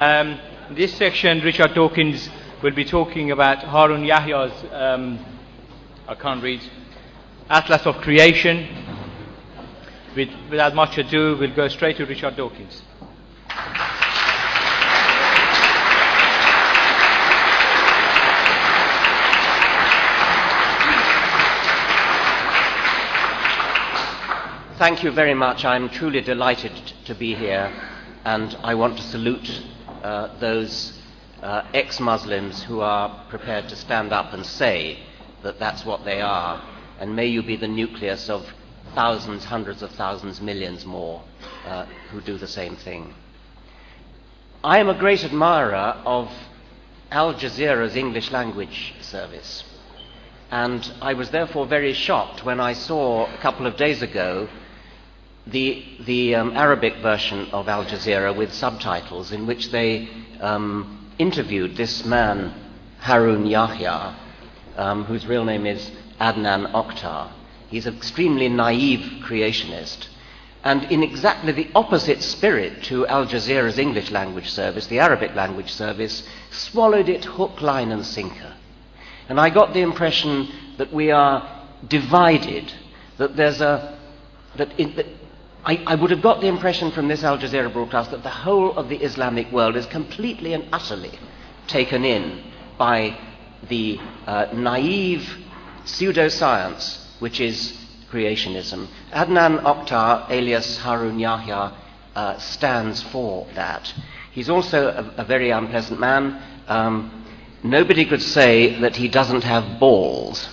In this section, Richard Dawkins will be talking about Harun Yahya's, I can't read, Atlas of Creation. Without much ado, we'll go straight to Richard Dawkins. Thank you very much. I'm truly delighted to be here, and I want to salute those ex-Muslims who are prepared to stand up and say that that's what they are, and may you be the nucleus of thousands, hundreds of thousands, millions more who do the same thing. I am a great admirer of Al Jazeera's English language service, and I was therefore very shocked when I saw a couple of days ago the Arabic version of Al Jazeera with subtitles in which they interviewed this man, Harun Yahya, whose real name is Adnan Oktar. He's an extremely naive creationist, and in exactly the opposite spirit to Al Jazeera's English language service, the Arabic language service swallowed it hook, line and sinker. And I got the impression that we are divided, that there's I would have got the impression from this Al Jazeera broadcast that the whole of the Islamic world is completely and utterly taken in by the naive pseudoscience which is creationism. Adnan Oktar, alias Harun Yahya, stands for that. He's also a very unpleasant man. Nobody could say that he doesn't have balls.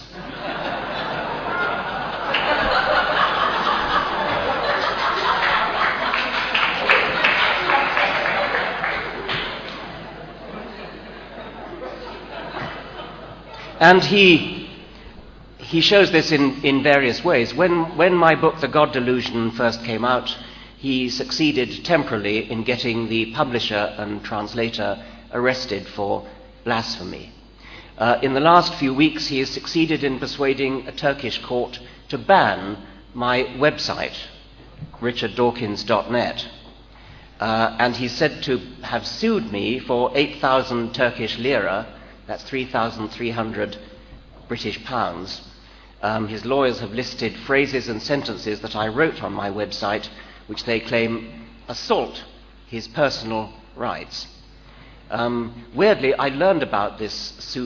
And he shows this in various ways. When my book, The God Delusion, first came out, he succeeded temporarily in getting the publisher and translator arrested for blasphemy. In the last few weeks, he has succeeded in persuading a Turkish court to ban my website, richarddawkins.net. And he's said to have sued me for 8,000 Turkish lira. That's 3,300 British pounds. His lawyers have listed phrases and sentences that I wrote on my website, which they claim assault his personal rights. Weirdly, I learned about this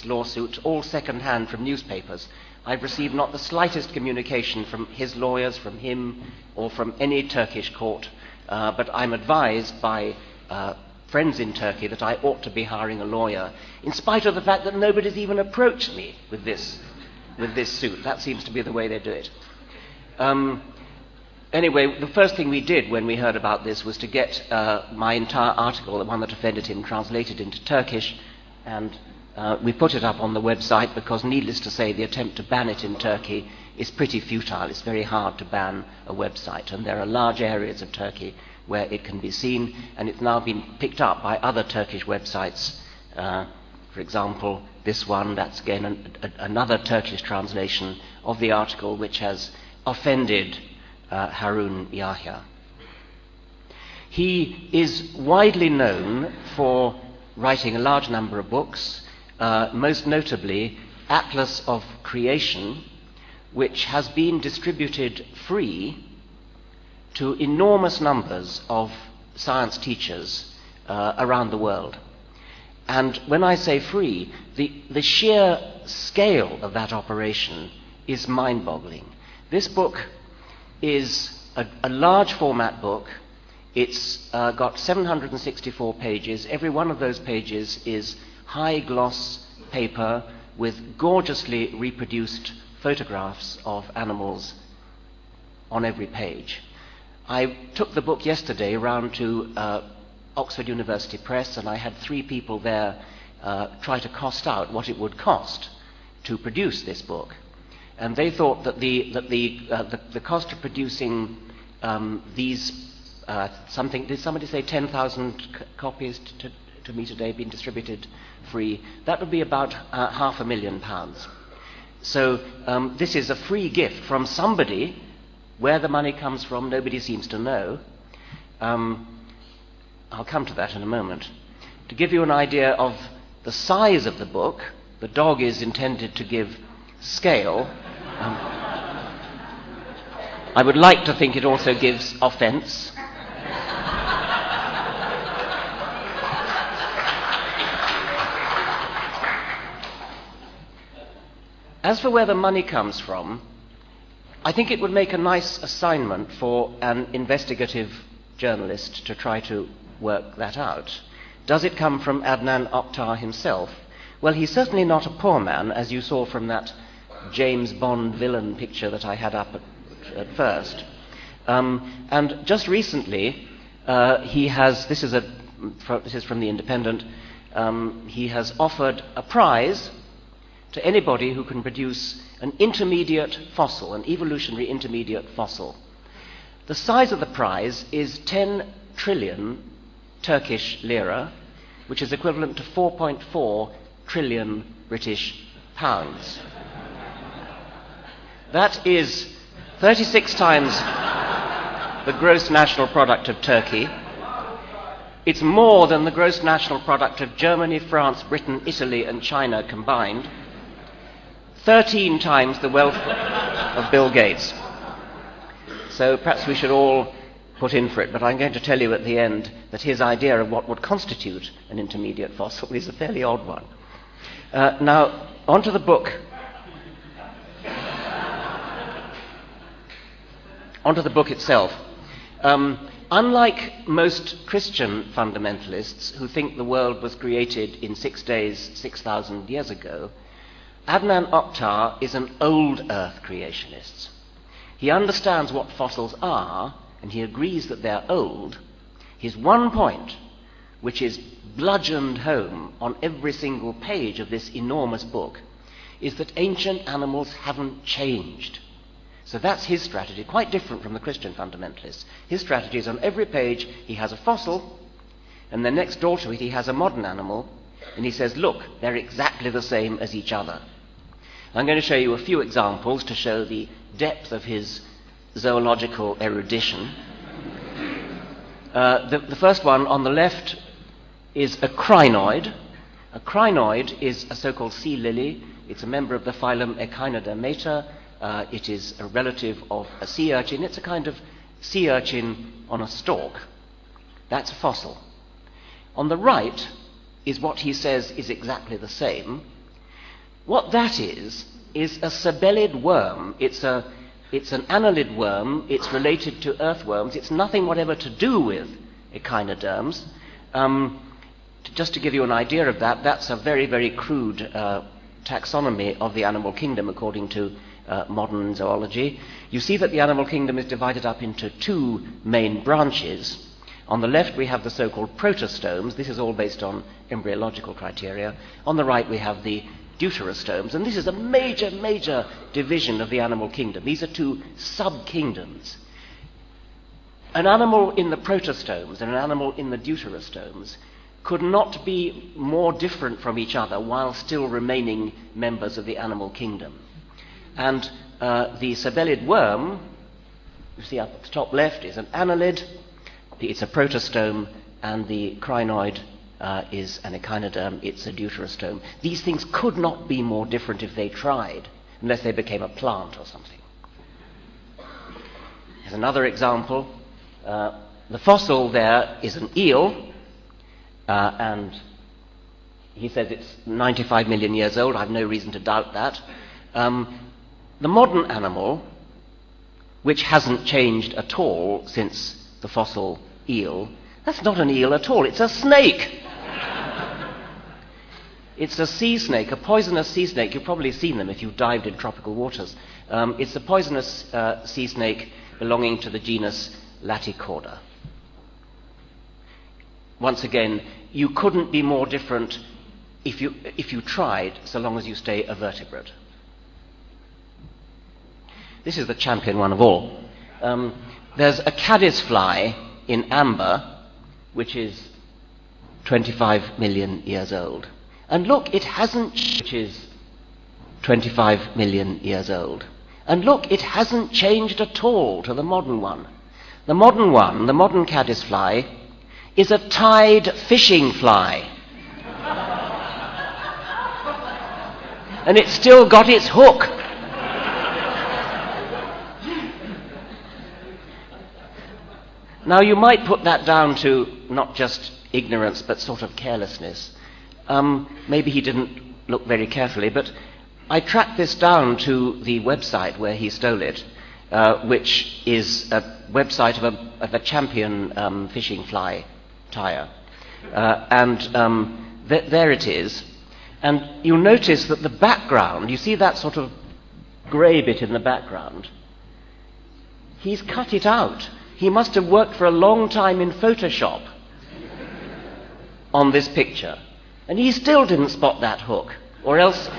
lawsuit, all second-hand from newspapers. I've received not the slightest communication from his lawyers, from him, or from any Turkish court, but I'm advised by friends in Turkey that I ought to be hiring a lawyer, in spite of the fact that nobody's even approached me with this suit. That seems to be the way they do it. Anyway, the first thing we did when we heard about this was to get my entire article, the one that offended him, translated into Turkish, and we put it up on the website because, needless to say, the attempt to ban it in Turkey is pretty futile. It's very hard to ban a website, and there are large areas of Turkey where it can be seen, and it's now been picked up by other Turkish websites. For example, this one, that's again another Turkish translation of the article which has offended Harun Yahya. He is widely known for writing a large number of books, most notably Atlas of Creation, which has been distributed free to enormous numbers of science teachers around the world. And when I say free, the sheer scale of that operation is mind-boggling. This book is a large format book. It's got 764 pages. Every one of those pages is high gloss paper with gorgeously reproduced photographs of animals on every page. I took the book yesterday round to Oxford University Press, and I had 3 people there try to cost out what it would cost to produce this book. And they thought that the cost of producing these did somebody say 10,000 copies to me today being distributed free? That would be about £500,000. So this is a free gift from somebody. Where the money comes from, nobody seems to know. I'll come to that in a moment. To give you an idea of the size of the book, the dog is intended to give scale. I would like to think it also gives offence. As for where the money comes from, I think it would make a nice assignment for an investigative journalist to try to work that out. Does it come from Adnan Oktar himself? Well, he's certainly not a poor man, as you saw from that James Bond villain picture that I had up at first. And just recently, this is from The Independent, he has offered a prize to anybody who can produce an intermediate fossil, an evolutionary intermediate fossil. The size of the prize is 10 trillion Turkish lira, which is equivalent to 4.4 trillion British pounds. That is 36 times the gross national product of Turkey. It's more than the gross national product of Germany, France, Britain, Italy, and China combined. 13 times the wealth of Bill Gates. So perhaps we should all put in for it, but I'm going to tell you at the end that his idea of what would constitute an intermediate fossil is a fairly odd one. Now, onto the book. Onto the book itself. Unlike most Christian fundamentalists who think the world was created in 6 days, 6,000 years ago, Adnan Oktar is an old Earth creationist. He understands what fossils are, and he agrees that they're old. His one point, which is bludgeoned home on every single page of this enormous book, is that ancient animals haven't changed. So that's his strategy, quite different from the Christian fundamentalists. His strategy is on every page he has a fossil, and then next door to it he has a modern animal, and he says, look, they're exactly the same as each other. I'm going to show you a few examples to show the depth of his zoological erudition. The first one on the left is a crinoid. A crinoid is a so-called sea lily. It's a member of the phylum Echinodermata. It is a relative of a sea urchin. It's a kind of sea urchin on a stalk. That's a fossil. On the right is what he says is exactly the same. What that is a sabellid worm. It's an annelid worm. It's related to earthworms. It's nothing whatever to do with echinoderms. Just to give you an idea of that, that's a very, very crude taxonomy of the animal kingdom according to modern zoology. You see that the animal kingdom is divided up into two main branches. On the left we have the so-called protostomes. This is all based on embryological criteria. On the right we have the deuterostomes, and this is a major, major division of the animal kingdom. These are two sub-kingdoms. An animal in the protostomes and an animal in the deuterostomes could not be more different from each other while still remaining members of the animal kingdom. And the sabellid worm, you see up at the top left, is an annelid. It's a protostome, and the crinoid is an echinoderm. It's a deuterostome. These things could not be more different if they tried, unless they became a plant or something. Here's another example. The fossil there is an eel, and he says it's 95 million years old. I have no reason to doubt that. The modern animal, which hasn't changed at all since the fossil eel, that's not an eel at all, it's a snake. It's a sea snake, a poisonous sea snake. You've probably seen them if you've dived in tropical waters. It's a poisonous sea snake belonging to the genus Laticorda. Once again, you couldn't be more different if you tried, so long as you stay a vertebrate. This is the champion one of all. There's a caddisfly in amber, which is 25 million years old. And look, it hasn't, which is 25 million years old. And look, it hasn't changed at all to the modern one. The modern one, the modern caddisfly, is a tied fishing fly. And it's still got its hook. Now, you might put that down to not just ignorance, but sort of carelessness. Maybe he didn't look very carefully, but I tracked this down to the website where he stole it, which is a website of a champion fishing fly tire. There it is. And you'll notice that the background, you see that sort of grey bit in the background? He's cut it out. He must have worked for a long time in Photoshop on this picture. And he still didn't spot that hook. Or else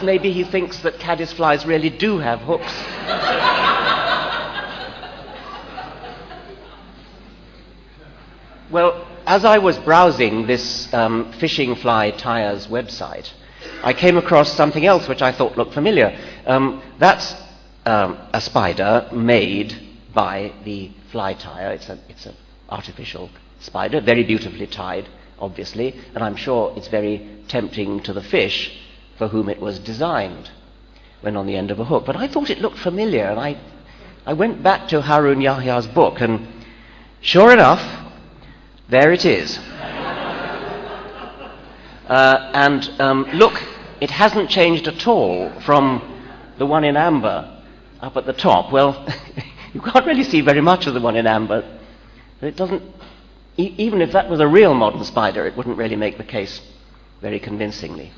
maybe he thinks that caddisflies really do have hooks. Well, as I was browsing this fishing fly tires website, I came across something else which I thought looked familiar. That's a spider made by the fly tire. It's an artificial spider, very beautifully tied, obviously, and I'm sure it's very tempting to the fish for whom it was designed when on the end of a hook. But I thought it looked familiar, and I went back to Harun Yahya's book, and sure enough, there it is. Look, it hasn't changed at all from the one in amber up at the top. Well, you can't really see very much of the one in amber. It doesn't, even if that was a real modern spider, it wouldn't really make the case very convincingly.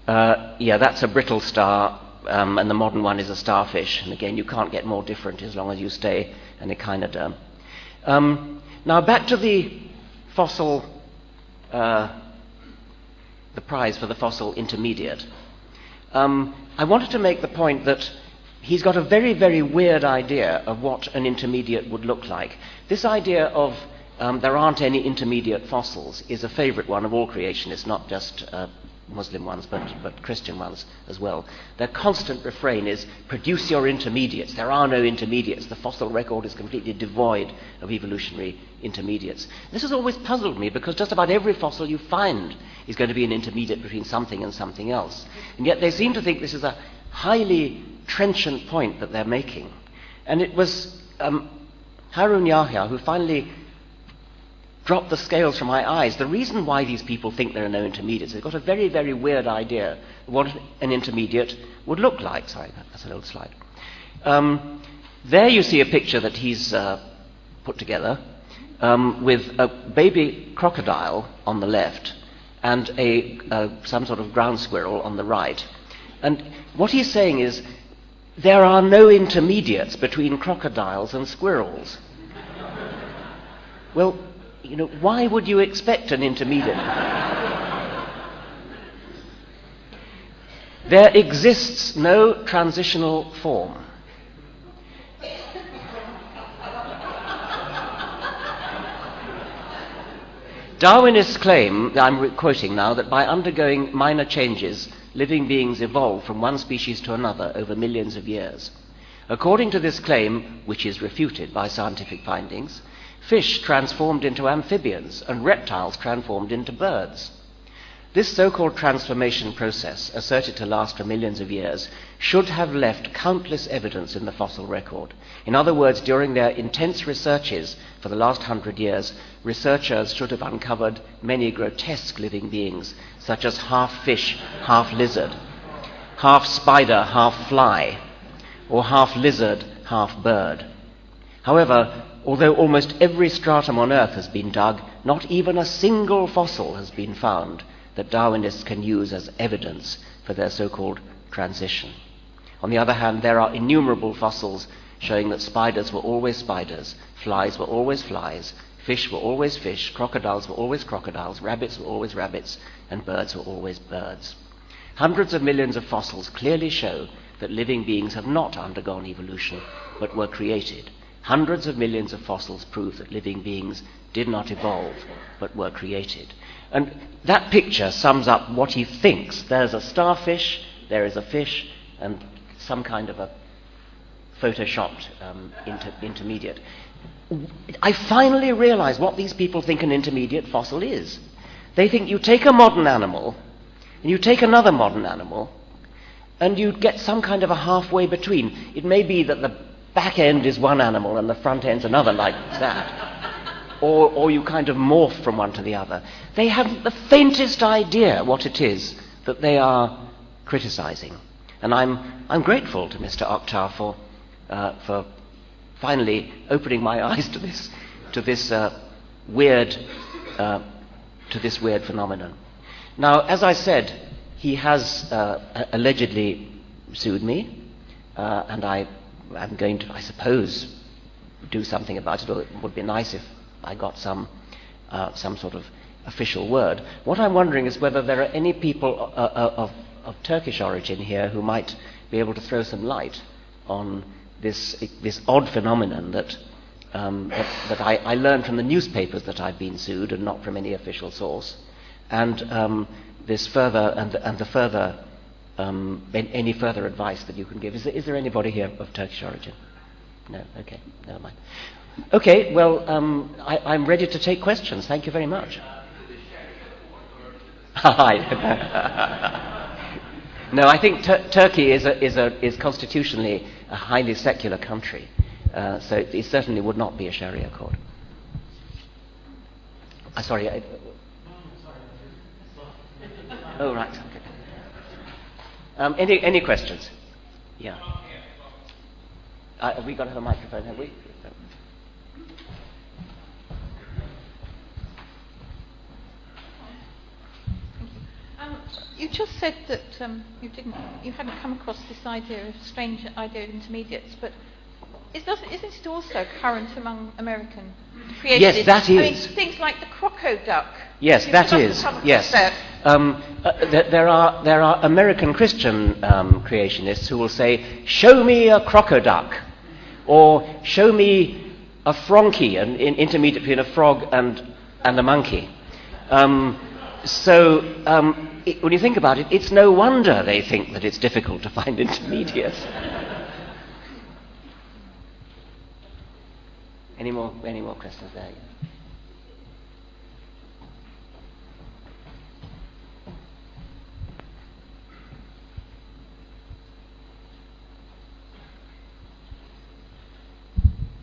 That's a brittle star, and the modern one is a starfish. And again, you can't get more different as long as you stay in echinoderm. Now back to the fossil, the prize for the fossil intermediate. I wanted to make the point that he's got a very, very weird idea of what an intermediate would look like. This idea of there aren't any intermediate fossils is a favorite one of all creationists, not just Muslim ones, but Christian ones as well. Their constant refrain is, produce your intermediates. There are no intermediates. The fossil record is completely devoid of evolutionary intermediates. This has always puzzled me, because just about every fossil you find is going to be an intermediate between something and something else. And yet they seem to think this is a highly trenchant point that they're making. And it was Harun Yahya who finally dropped the scales from my eyes. The reason why these people think there are no intermediates, they've got a very, very weird idea of what an intermediate would look like. Sorry, that's an old slide. There you see a picture that he's put together with a baby crocodile on the left and some sort of ground squirrel on the right. And what he's saying is, there are no intermediates between crocodiles and squirrels. Well, why would you expect an intermediate? There exists no transitional form. Darwinists claim, I'm quoting now, that by undergoing minor changes, living beings evolve from one species to another over millions of years. According to this claim, which is refuted by scientific findings, fish transformed into amphibians and reptiles transformed into birds. This so-called transformation process, asserted to last for millions of years, should have left countless evidence in the fossil record. In other words, during their intense researches for the last 100 years, researchers should have uncovered many grotesque living beings, such as half fish, half lizard, half spider, half fly, or half lizard, half bird. However, although almost every stratum on Earth has been dug, not even a single fossil has been found that Darwinists can use as evidence for their so-called transition. On the other hand, there are innumerable fossils showing that spiders were always spiders, flies were always flies, fish were always fish, crocodiles were always crocodiles, rabbits were always rabbits, and birds were always birds. Hundreds of millions of fossils clearly show that living beings have not undergone evolution, but were created. Hundreds of millions of fossils prove that living beings did not evolve, but were created. And that picture sums up what he thinks. There's a starfish, there is a fish, and some kind of a photoshopped intermediate. I finally realize what these people think an intermediate fossil is. They think you take a modern animal and you take another modern animal and you get some kind of a halfway between. It may be that the back end is one animal and the front end's another, like that. Or you kind of morph from one to the other. They haven't the faintest idea what it is that they are criticizing. And I'm grateful to Mr. Oktar for finally opening my eyes to this weird phenomenon. Now, as I said, he has allegedly sued me, and I am going to, I suppose, do something about it. Or it would be nice if I got some sort of official word. What I'm wondering is whether there are any people of Turkish origin here who might be able to throw some light on this odd phenomenon that I learned from the newspapers that I've been sued and not from any official source, and any further advice that you can give. Is there anybody here of Turkish origin? No. Okay. Never mind. Okay. Well, I'm ready to take questions. Thank you very much. No, I think Turkey is constitutionally a highly secular country, so it certainly would not be a Sharia court. Sorry. Oh, right. Okay. Any questions? Yeah. Have we got to have a microphone? Have we? You just said that you hadn't come across this strange idea of intermediates, but isn't it also current among American creationists? Yes, that is. I mean, things like the crocoduck. Yes, that is. Yes. There are American Christian creationists who will say, "Show me a crocoduck," or "Show me a fronkey," an intermediate between a frog and a monkey. When you think about it, it's no wonder they think that it's difficult to find intermediates. Any more questions there?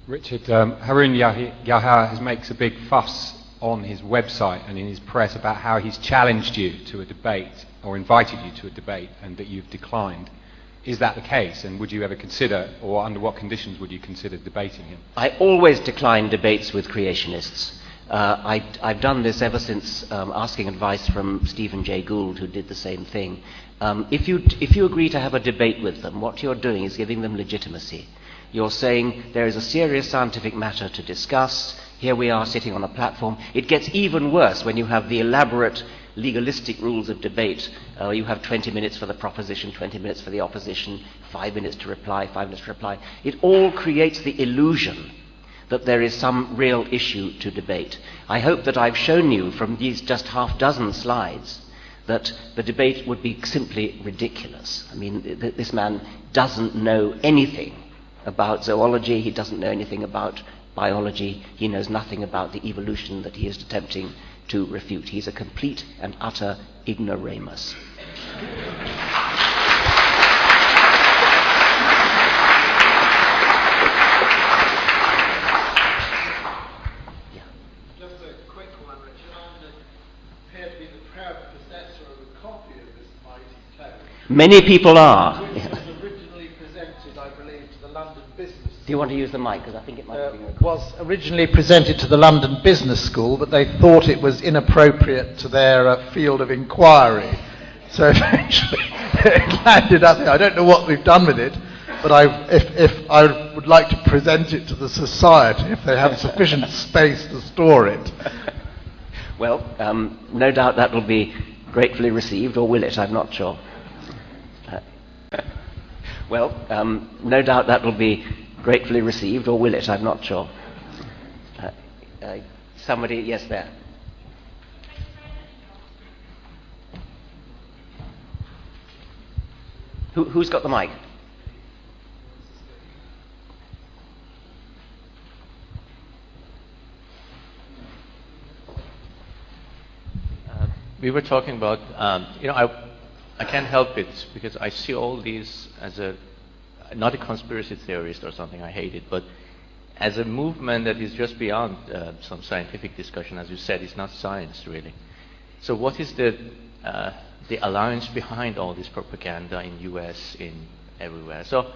Richard, Harun Yahya makes a big fuss on his website and in his press about how he's challenged you to a debate or invited you to a debate and that you've declined. Is that the case, and would you ever consider, or under what conditions would you consider debating him? I always decline debates with creationists. I've done this ever since asking advice from Stephen Jay Gould, who did the same thing. If you agree to have a debate with them, what you're doing is giving them legitimacy. You're saying there is a serious scientific matter to discuss. Here we are sitting on a platform. It gets even worse when you have the elaborate legalistic rules of debate. You have 20 minutes for the proposition, 20 minutes for the opposition, 5 minutes to reply, 5 minutes to reply. It all creates the illusion that there is some real issue to debate. I hope that I've shown you from these just half dozen slides that the debate would be simply ridiculous. I mean, this man doesn't know anything about zoology. He doesn't know anything about biology. He knows nothing about the evolution that he is attempting to refute. He's a complete and utter ignoramus. Just a quick one, Richard. I appear to be the proud possessor of a copy of this mighty tome. Many people are. Which was originally presented, I believe, to the London Business School. Do you want to use the mic? Because I think it might be recorded. Was originally presented to the London Business School, but they thought it was inappropriate to their field of inquiry. So eventually it landed up here. I don't know what we've done with it, but if I would like to present it to the society, if they have sufficient space to store it. Well, no doubt that will be gratefully received, or will it? I'm not sure. No doubt that will be gratefully received, or will it? I'm not sure. Somebody, yes, there. Who's got the mic? we were talking about, I can't help it because I see all these as not a conspiracy theorist or something, I hate it, but as a movement that is just beyond some scientific discussion. As you said, it's not science really. So what is the alliance behind all this propaganda in US, in everywhere? So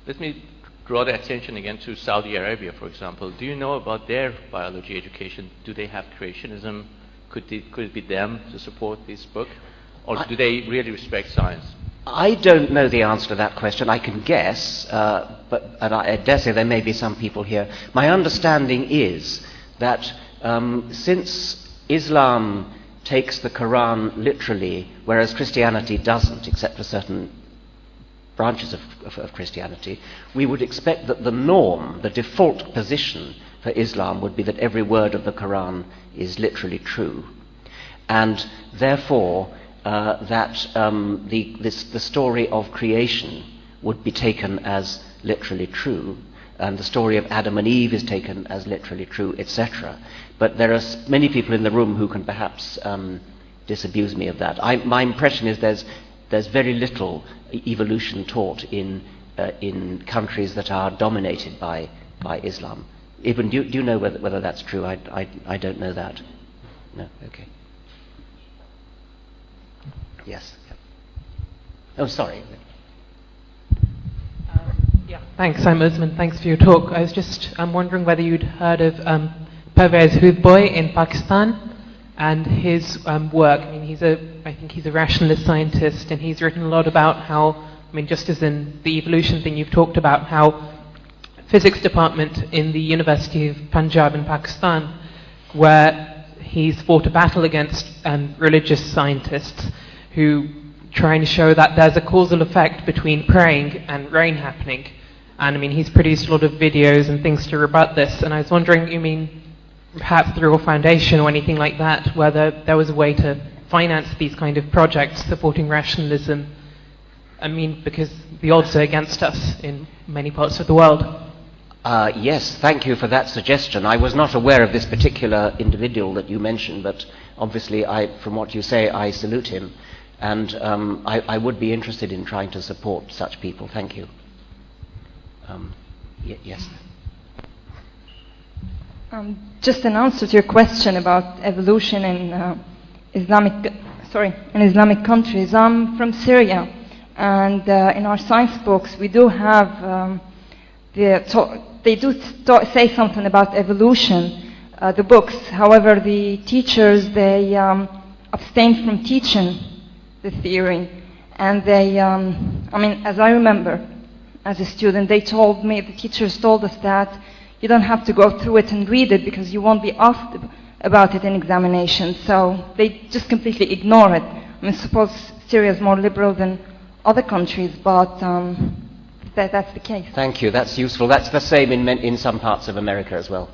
let me draw the attention again to Saudi Arabia, for example. Do you know about their biology education? Do they have creationism? Could it be them to support this book? Or do they really respect science? I don't know the answer to that question. I can guess, and I dare say there may be some people here. My understanding is that since Islam takes the Quran literally, whereas Christianity doesn't, except for certain branches of Christianity, we would expect that the norm, the default position for Islam would be that every word of the Quran is literally true. And therefore, the story of creation would be taken as literally true, and the story of Adam and Eve is taken as literally true, etc. But there are many people in the room who can perhaps disabuse me of that. My impression is there's very little evolution taught in countries that are dominated by Islam. Ibn, do you know whether that's true? I don't know that. No, okay. Yes. Oh, sorry. Yeah. Thanks, I'm Usman. Thanks for your talk. I was just wondering whether you'd heard of Pervez Hudboy in Pakistan and his work. I mean, I think he's a rationalist scientist, and he's written a lot about how, just as in the evolution thing you've talked about, how physics department in the University of Punjab in Pakistan, where he's fought a battle against religious scientists who trying to show that there's a causal effect between praying and rain happening. And he's produced a lot of videos and things to rebut this. And I was wondering, perhaps through your foundation or anything like that, whether there was a way to finance these kind of projects supporting rationalism. Because the odds are against us in many parts of the world. Yes, thank you for that suggestion. I was not aware of this particular individual that you mentioned, but obviously, from what you say, I salute him. And I would be interested in trying to support such people. Thank you. Yes. Just an answer to your question about evolution in Islamic countries. I'm from Syria, and in our science books we do have they do say something about evolution. The books, however, the teachers they abstain from teaching the theory, and they, as I remember, as a student, the teachers told us that you don't have to go through it and read it because you won't be asked about it in examination. So they just completely ignore it. Suppose Syria is more liberal than other countries, but that's the case. Thank you. That's useful. That's the same in some parts of America as well.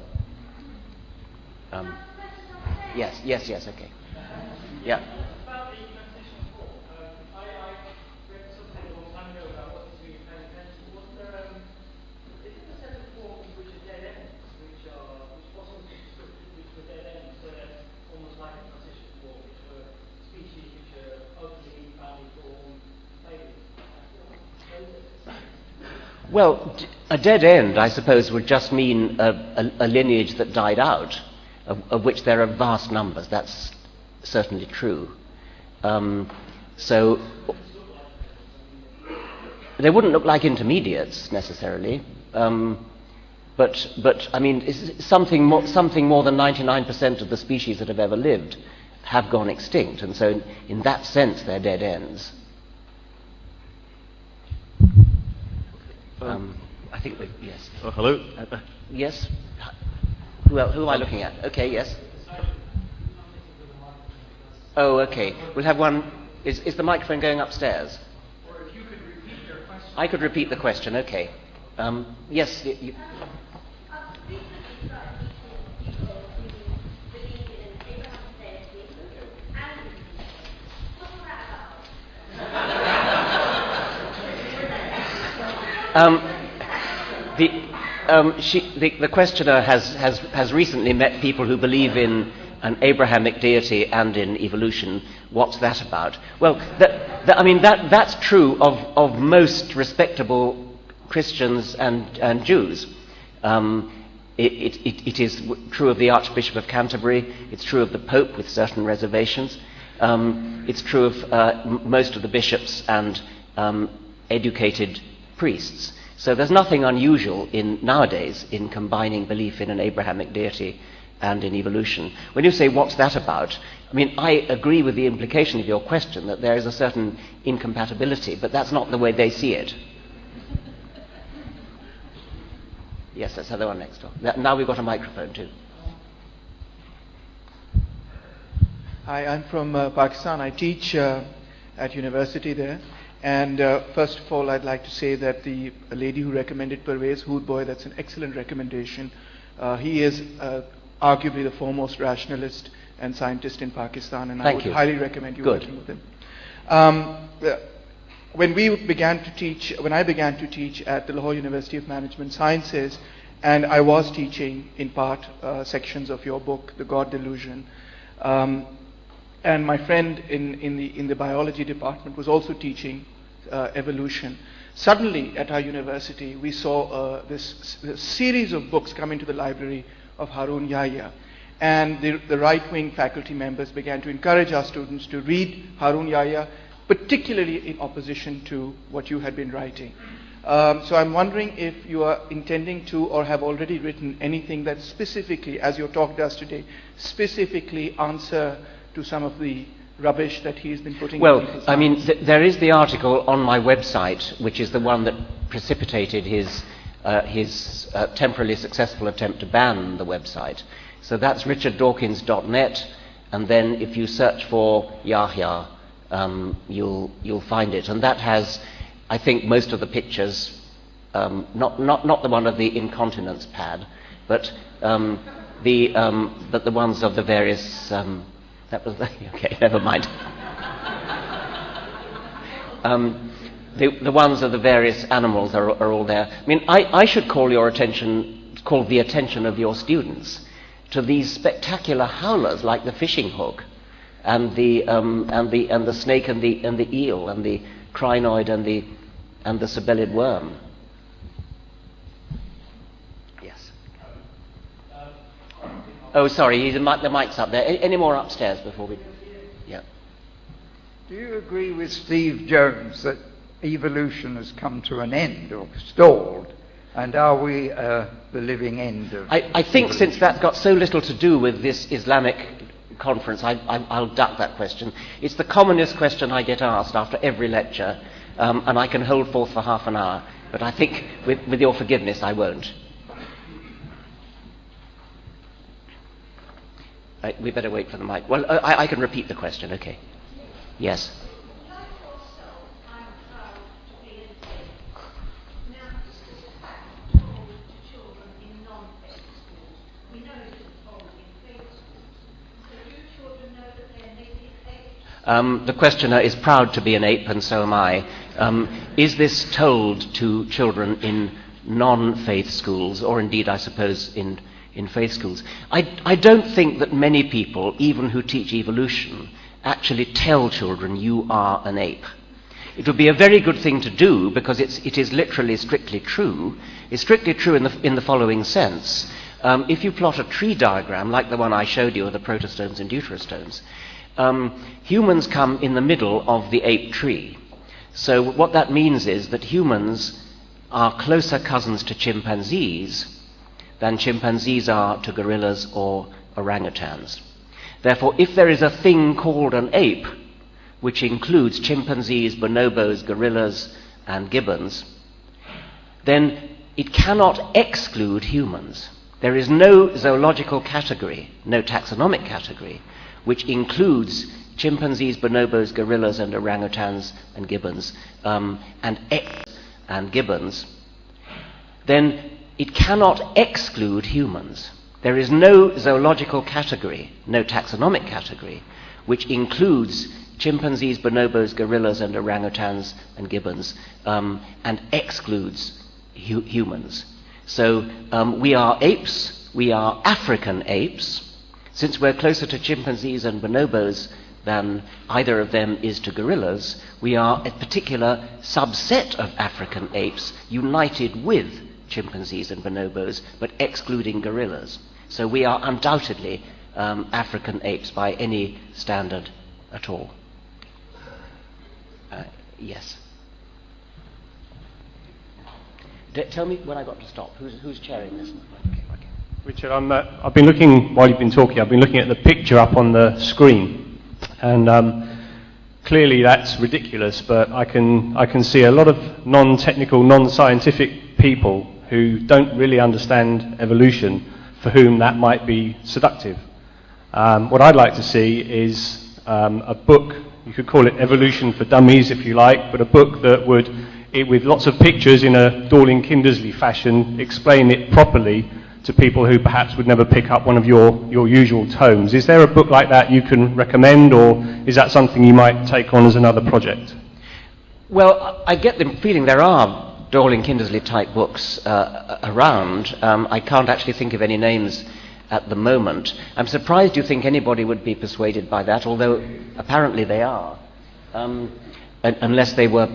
Yes. Okay. Yeah. Well, a dead end, I suppose, would just mean a lineage that died out, of which there are vast numbers. That's certainly true. So they wouldn't look like intermediates necessarily, but something more than 99% of the species that have ever lived have gone extinct, and so in that sense they're dead ends. I think yes. Oh, hello. Yes. Who am I looking at? Okay. Yes. Oh, okay. We'll have one. Is the microphone going upstairs? Or if you could repeat your question. I could repeat the question. Okay. Yes. The questioner has recently met people who believe in an Abrahamic deity and in evolution, what's that about? Well, that's true of most respectable Christians and Jews. It is true of the Archbishop of Canterbury. It's true of the Pope with certain reservations. It's true of most of the bishops and educated priests. So there's nothing unusual nowadays in combining belief in an Abrahamic deity and in evolution. When you say, what's that about? I mean, I agree with the implication of your question that there is a certain incompatibility, but that's not the way they see it. Yes, that's the other one next door. Now we've got a microphone too. Hi, I'm from Pakistan. I teach at university there. And first of all, I'd like to say that the lady who recommended Pervez Hoodboy, that's an excellent recommendation. He is arguably the foremost rationalist and scientist in Pakistan, and I would highly recommend you working with him. When I began to teach at the Lahore University of Management Sciences, and I was teaching in part sections of your book, The God Delusion, and my friend in the biology department was also teaching evolution. Suddenly at our university we saw this series of books come into the library of Harun Yahya, and the right-wing faculty members began to encourage our students to read Harun Yahya, particularly in opposition to what you had been writing. So I'm wondering if you are intending to or have already written anything that specifically, as your talk does today, specifically answer to some of the rubbish that he's been putting in people's minds. There is the article on my website, which is the one that precipitated his temporarily successful attempt to ban the website. So that's richarddawkins.net, and then if you search for Yahya, you'll find it, and that has, I think, most of the pictures, not the one of the incontinence pad, but the ones of the various. Okay, never mind. The ones of the various animals are all there. I mean, I should call the attention of your students to these spectacular howlers like the fishing hook, and the snake and the eel and the crinoid and the sabellid worm. Yes. Oh, sorry, the mic's up there. Any more upstairs before we? Yeah. Do you agree with Steve Jones that evolution has come to an end or stalled? And are we the living end of I think evolution? Since that's got so little to do with this Islamic conference, I'll duck that question. It's the commonest question I get asked after every lecture, and I can hold forth for half an hour, but I think with your forgiveness I won't. We better wait for the mic. Well, I can repeat the question, okay. Yes. The questioner is proud to be an ape, and so am I. Is this told to children in non-faith schools, or indeed, I suppose, in faith schools? I don't think that many people, even who teach evolution, actually tell children you are an ape. It would be a very good thing to do, because it is literally strictly true. It's strictly true in the following sense. If you plot a tree diagram, like the one I showed you of the protostomes and deuterostomes, humans come in the middle of the ape tree. So what that means is that humans are closer cousins to chimpanzees than chimpanzees are to gorillas or orangutans. Therefore, if there is a thing called an ape, which includes chimpanzees, bonobos, gorillas, and gibbons, then it cannot exclude humans. There is no zoological category, no taxonomic category, which includes chimpanzees, bonobos, gorillas, and orangutans, and gibbons, and gibbons, then it cannot exclude humans. There is no zoological category, no taxonomic category, which includes chimpanzees, bonobos, gorillas, and orangutans, and gibbons, and excludes humans. So we are apes, we are African apes, Since we're closer to chimpanzees and bonobos than either of them is to gorillas, we are a particular subset of African apes united with chimpanzees and bonobos, but excluding gorillas. So we are undoubtedly African apes by any standard at all. Yes. Tell me when I got to stop. Who's chairing this? Okay. Richard, I've been looking, while you've been talking, I've been looking at the picture up on the screen, and clearly that's ridiculous, but I can see a lot of non-technical, non-scientific people who don't really understand evolution, for whom that might be seductive. What I'd like to see is a book, you could call it Evolution for Dummies if you like, but a book that would, with lots of pictures in a Dorling Kindersley fashion, explain it properly to people who perhaps would never pick up one of your usual tomes. Is there a book like that you can recommend, or is that something you might take on as another project? Well, I get the feeling there are Dorling Kindersley type books around. I can't actually think of any names at the moment. I'm surprised you think anybody would be persuaded by that, although apparently they are, unless they were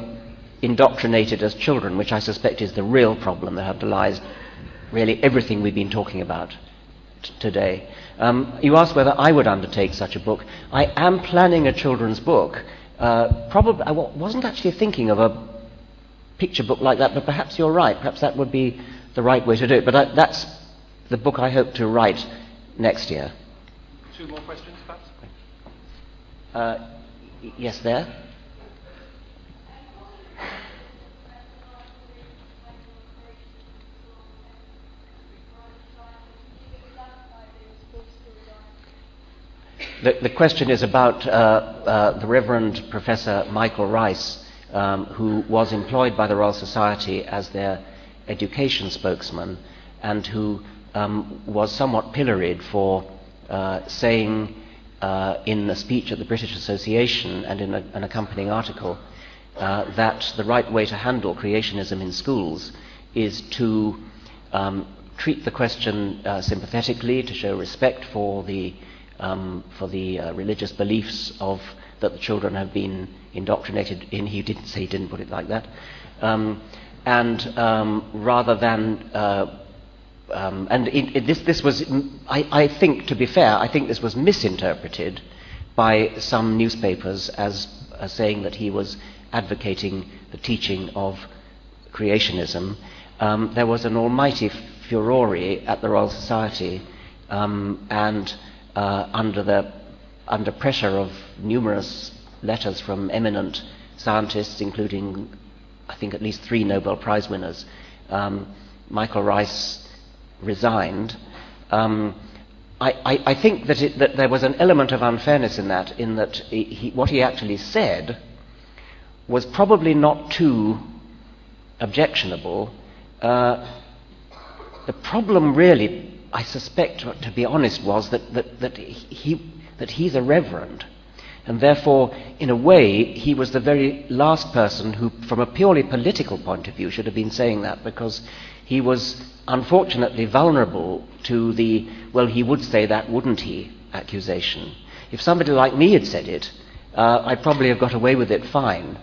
indoctrinated as children, which I suspect is the real problem that underlies really everything we've been talking about today. You asked whether I would undertake such a book. I am planning a children's book. Probably, I wasn't actually thinking of a picture book like that, but perhaps you're right. Perhaps that would be the right way to do it. But that's the book I hope to write next year. 2 more questions, perhaps? Yes, there. The question is about the Reverend Professor Michael Rice, who was employed by the Royal Society as their education spokesman, and who was somewhat pilloried for saying in a speech at the British Association and in an accompanying article that the right way to handle creationism in schools is to treat the question sympathetically, to show respect for the religious beliefs that the children have been indoctrinated in. He didn't say, he didn't put it like that. Rather than, this was, I think, to be fair, I think this was misinterpreted by some newspapers as saying that he was advocating the teaching of creationism. There was an almighty furore at the Royal Society, and under pressure of numerous letters from eminent scientists, including, I think, at least 3 Nobel Prize winners, Michael Rice resigned. I think that there was an element of unfairness in that what he actually said was probably not too objectionable. The problem really, I suspect, to be honest, was that he's a reverend, and therefore, in a way, he was the very last person who, from a purely political point of view, should have been saying that, because he was unfortunately vulnerable to the, well, he would say that, wouldn't he, accusation. If somebody like me had said it, I'd probably have got away with it fine.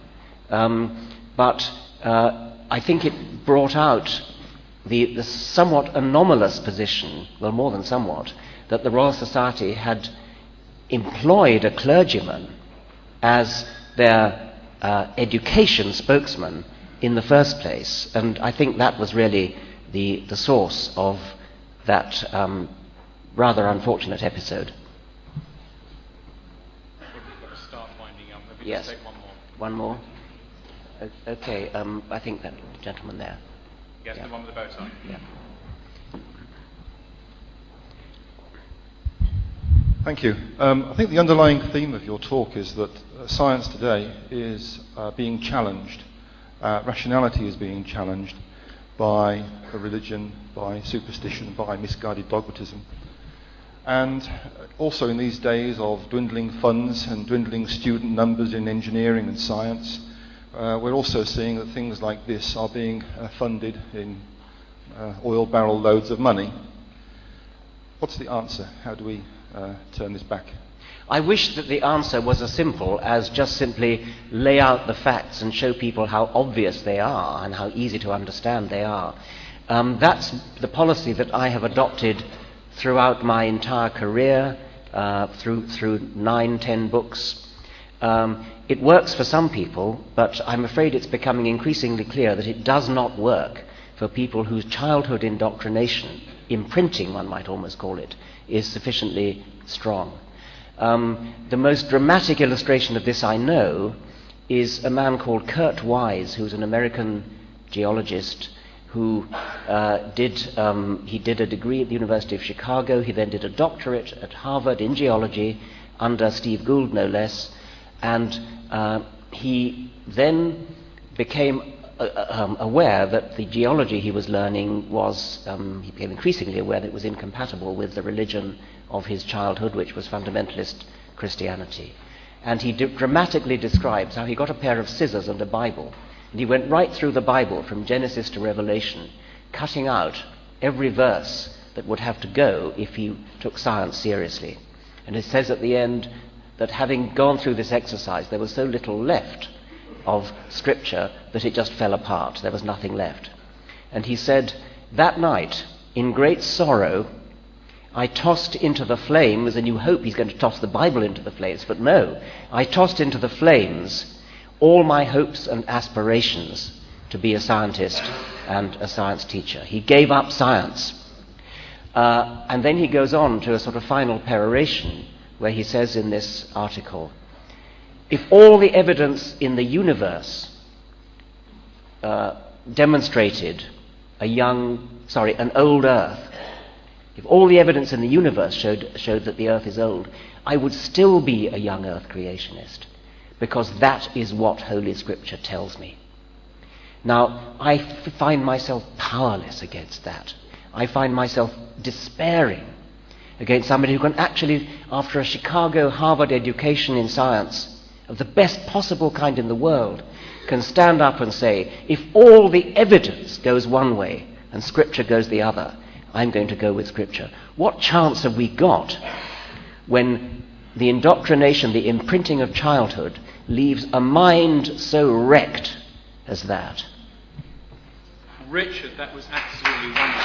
But I think it brought out the somewhat anomalous position, well, more than somewhat, that the Royal Society had employed a clergyman as their education spokesman in the first place. And I think that was really the source of that rather unfortunate episode. Start winding up. Maybe Yes. take one more. One more? Okay, I think that gentleman there. Yes, the one with the bow tie. Yeah. Thank you. I think the underlying theme of your talk is that science today is being challenged. Rationality is being challenged by religion, by superstition, by misguided dogmatism. And also in these days of dwindling funds and dwindling student numbers in engineering and science, we're also seeing that things like this are being funded in oil barrel loads of money. What's the answer? How do we turn this back? I wish that the answer was as simple as just simply lay out the facts and show people how obvious they are and how easy to understand they are. That's the policy that I have adopted throughout my entire career, through 9-10 books. It works for some people, but I'm afraid it's becoming increasingly clear that it does not work for people whose childhood indoctrination, imprinting one might almost call it, is sufficiently strong. The most dramatic illustration of this I know is a man called Kurt Wise, who's an American geologist who did a degree at the University of Chicago. He then did a doctorate at Harvard in geology under Steve Gould, no less, and he then became aware that the geology he was learning was, he became increasingly aware that it was incompatible with the religion of his childhood, which was fundamentalist Christianity. And he dramatically describes how he got a pair of scissors and a Bible, and he went right through the Bible from Genesis to Revelation, cutting out every verse that would have to go if he took science seriously. And it says at the end that having gone through this exercise, there was so little left of Scripture that it just fell apart. There was nothing left. And he said, that night, in great sorrow, I tossed into the flames, and you hope he's going to toss the Bible into the flames, but no, I tossed into the flames all my hopes and aspirations to be a scientist and a science teacher. He gave up science. And then he goes on to a sort of final peroration where he says in this article, if all the evidence in the universe demonstrated an old Earth, if all the evidence in the universe showed that the Earth is old, I would still be a young Earth creationist, because that is what Holy Scripture tells me. Now, I find myself powerless against that. I find myself despairing against somebody who can actually, after a Chicago, Harvard education in science, of the best possible kind in the world, can stand up and say, if all the evidence goes one way and Scripture goes the other, I'm going to go with Scripture. What chance have we got when the indoctrination, the imprinting of childhood, leaves a mind so wrecked as that? Richard, that was absolutely wonderful.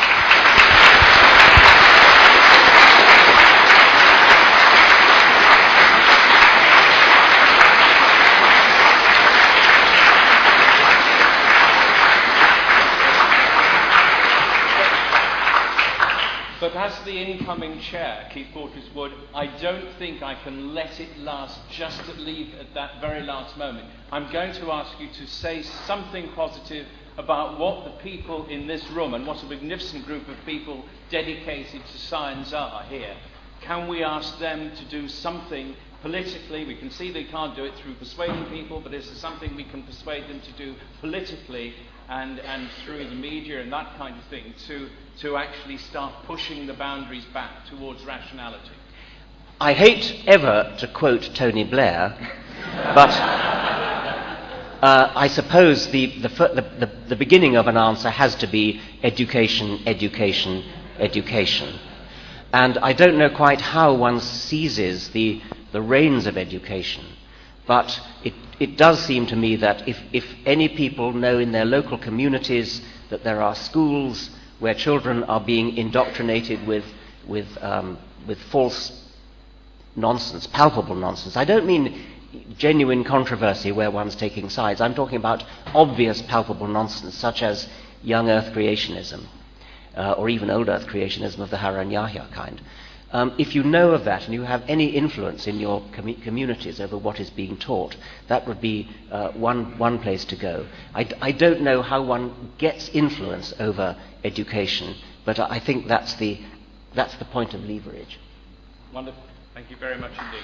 But as the incoming chair, Keith Porteous-Wood, I don't think I can let it last just to leave at that very last moment. I'm going to ask you to say something positive about what the people in this room, and what a magnificent group of people dedicated to science are here. Can we ask them to do something politically? We can see they can't do it through persuading people, but is there something we can persuade them to do politically and through the media and that kind of thing to actually start pushing the boundaries back towards rationality? I hate ever to quote Tony Blair, but I suppose the beginning of an answer has to be education, education, education. And I don't know quite how one seizes the reins of education, but it does seem to me that if any people know in their local communities that there are schools where children are being indoctrinated with false nonsense, palpable nonsense. I don't mean genuine controversy where one's taking sides. I'm talking about obvious, palpable nonsense, such as young Earth creationism, or even old Earth creationism of the Harun Yahya kind. If you know of that and you have any influence in your communities over what is being taught, that would be one place to go. I don't know how one gets influence over education, but I think that's the point of leverage. Wonderful. Thank you very much indeed.